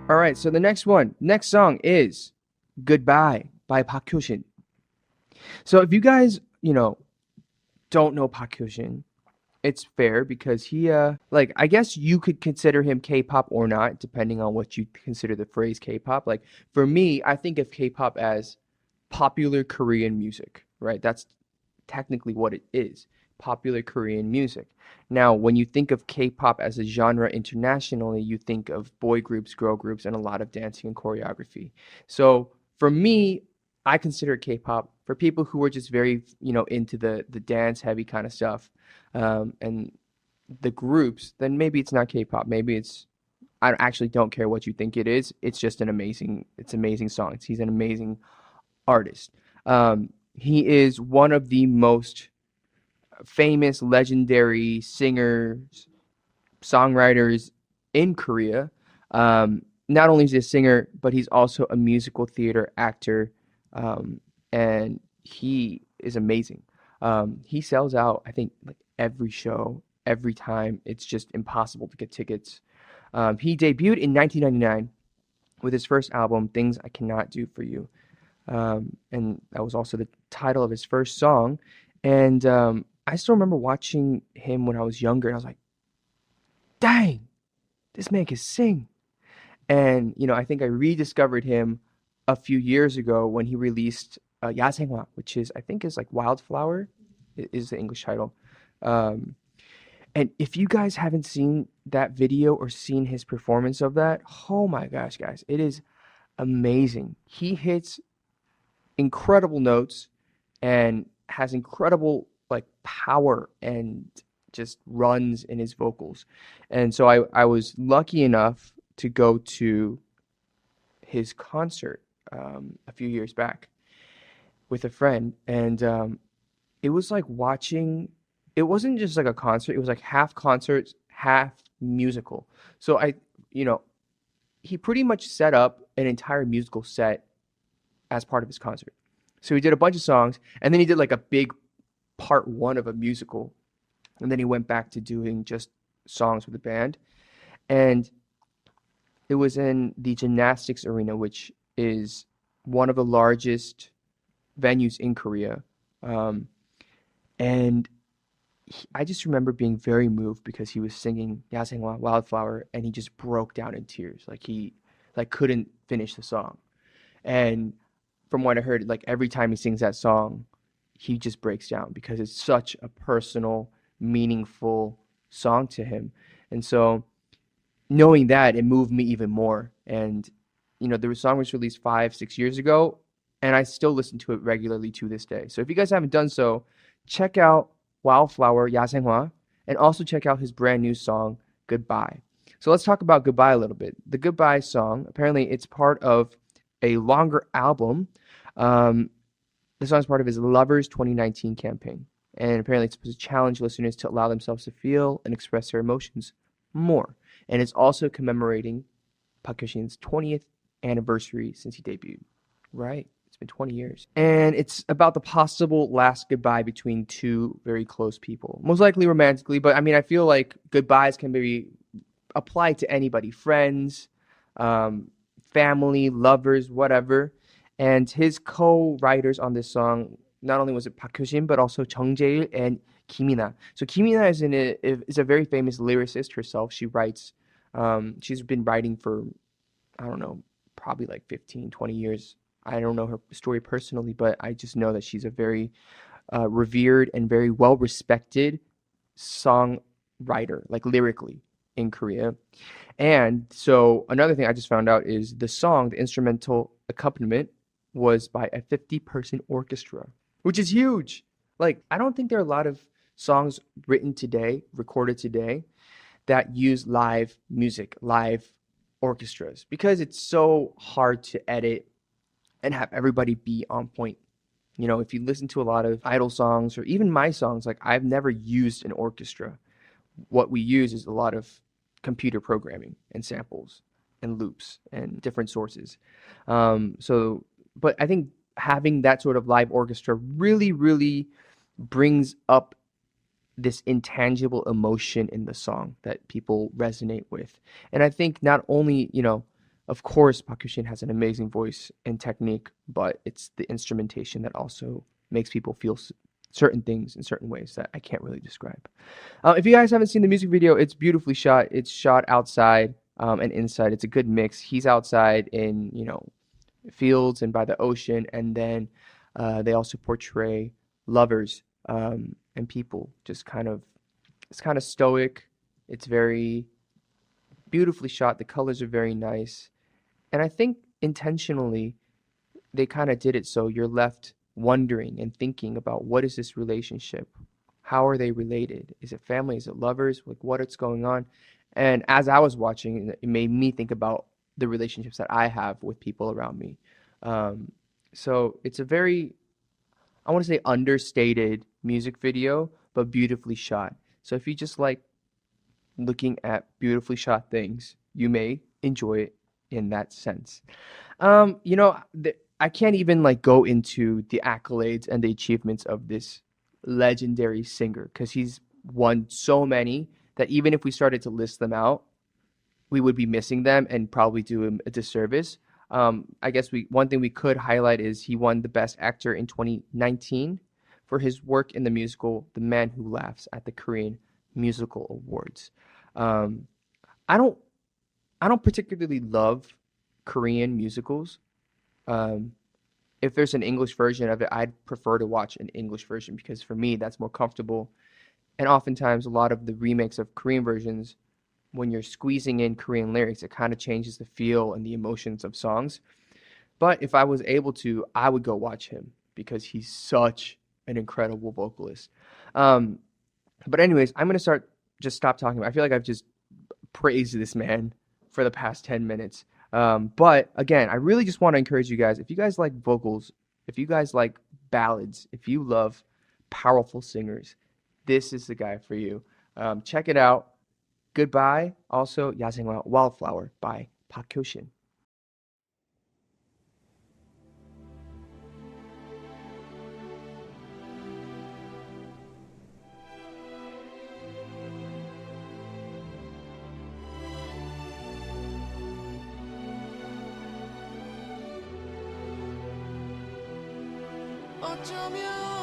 All right, so the next song is Goodbye by Park Hyo Shin. So if you guys, don't know Park Hyo Shin, it's fair because he like I guess you could consider him K-pop or not depending on what you consider the phrase K-pop. Like for me, I think of K-pop as popular Korean music, right? That's technically what it is. Popular Korean music. Now, when you think of K-pop as a genre internationally, you think of boy groups, girl groups, and a lot of dancing and choreography. So for me, I consider it K-pop. For people who are just very, into the dance heavy kind of stuff, and the groups, then maybe it's not K-pop. Maybe I actually don't care what you think it is. It's just it's amazing songs. He's an amazing artist. He is one of the most famous, legendary singers, songwriters in Korea. Not only is he a singer, but he's also a musical theater actor, and he is amazing. He sells out, I think, like every show, every time. It's just impossible to get tickets. He debuted in 1999 with his first album, Things I Cannot Do For You. And that was also the title of his first song. And I still remember watching him when I was younger, and I was like, dang, this man can sing. And, I think I rediscovered him a few years ago when he released 야생화, which I think is like Wildflower, is the English title. And if you guys haven't seen that video or seen his performance of that, oh my gosh, guys, it is amazing. He hits incredible notes and has incredible like power and just runs in his vocals. And so I was lucky enough to go to his concert a few years back with a friend, and it was like watching. It wasn't just like a concert; it was like half concert, half musical. So he pretty much set up an entire musical set as part of his concert. So he did a bunch of songs, and then he did like a big part one of a musical, and then he went back to doing just songs with the band. And it was in the gymnastics arena, which is one of the largest venues in Korea. And I just remember being very moved because he was singing 야생화, Wildflower, and he just broke down in tears. Like he couldn't finish the song. And from what I heard, like every time he sings that song, he just breaks down because it's such a personal, meaningful song to him. And so knowing that, it moved me even more. And the song was released 5-6 years ago, and I still listen to it regularly to this day. So if you guys haven't done so, check out Wildflower, 야생화, and also check out his brand new song, Goodbye. So let's talk about Goodbye a little bit. The Goodbye song, apparently it's part of a longer album. The song is part of his Lovers 2019 campaign. And apparently it's supposed to challenge listeners to allow themselves to feel and express their emotions more. And it's also commemorating Park Hyo Shin's 20th anniversary since he debuted. Right? It's been 20 years. And it's about the possible last goodbye between two very close people. Most likely romantically, but I feel like goodbyes can be applied to anybody. Friends, family, lovers, whatever. And his co-writers on this song, not only was it Park Hyo Shin, but also Jung Jae-il and Kim Mina. So Kim Mina is a very famous lyricist herself. She writes, she's been writing for, I don't know, probably like 15, 20 years. I don't know her story personally, but I just know that she's a very revered and very well-respected songwriter, like lyrically, in Korea. And so another thing I just found out is the song, the instrumental accompaniment, was by a 50-person orchestra, which is huge. Like, I don't think there are a lot of songs written today, recorded today, that use live music, live orchestras, because it's so hard to edit and have everybody be on point. If you listen to a lot of idol songs or even my songs, like I've never used an orchestra. What we use is a lot of computer programming and samples and loops and different sources. But I think having that sort of live orchestra really, really brings up this intangible emotion in the song that people resonate with. And I think not only, Of course, Park Hyo Shin has an amazing voice and technique, but it's the instrumentation that also makes people feel certain things in certain ways that I can't really describe. If you guys haven't seen the music video, it's beautifully shot. It's shot outside and inside. It's a good mix. He's outside in, fields and by the ocean, and then they also portray lovers and people. It's kind of stoic. It's very beautifully shot. The colors are very nice, and I think intentionally they kind of did it so you're left wondering and thinking about what is this relationship? How are they related? Is it family? Is it lovers? Like what's going on? And as I was watching, it made me think about the relationships that I have with people around me. Um, so it's a very, I want to say understated music video, but beautifully shot. So if you just like looking at beautifully shot things, you may enjoy it in that sense. I can't even like go into the accolades and the achievements of this legendary singer because he's won so many that even if we started to list them out, we would be missing them and probably do him a disservice. I guess one thing we could highlight is he won the Best Actor in 2019 for his work in the musical The Man Who Laughs at the Korean Musical Awards. Um, I don't I don't particularly love Korean musicals. Um, if there's an English version of it, I'd prefer to watch an English version because for me that's more comfortable. And oftentimes a lot of the remakes of Korean versions, when you're squeezing in Korean lyrics, it kind of changes the feel and the emotions of songs. But if I was able to, I would go watch him because he's such an incredible vocalist. Um, but anyways, I'm gonna stop talking. I feel like I've just praised this man for the past 10 minutes. But again, I really just want to encourage you guys. If you guys like vocals, if you guys like ballads, if you love powerful singers, this is the guy for you. Check it out. Goodbye. Also, 야생화 Wildflower by Park Hyo Shin. 어쩌면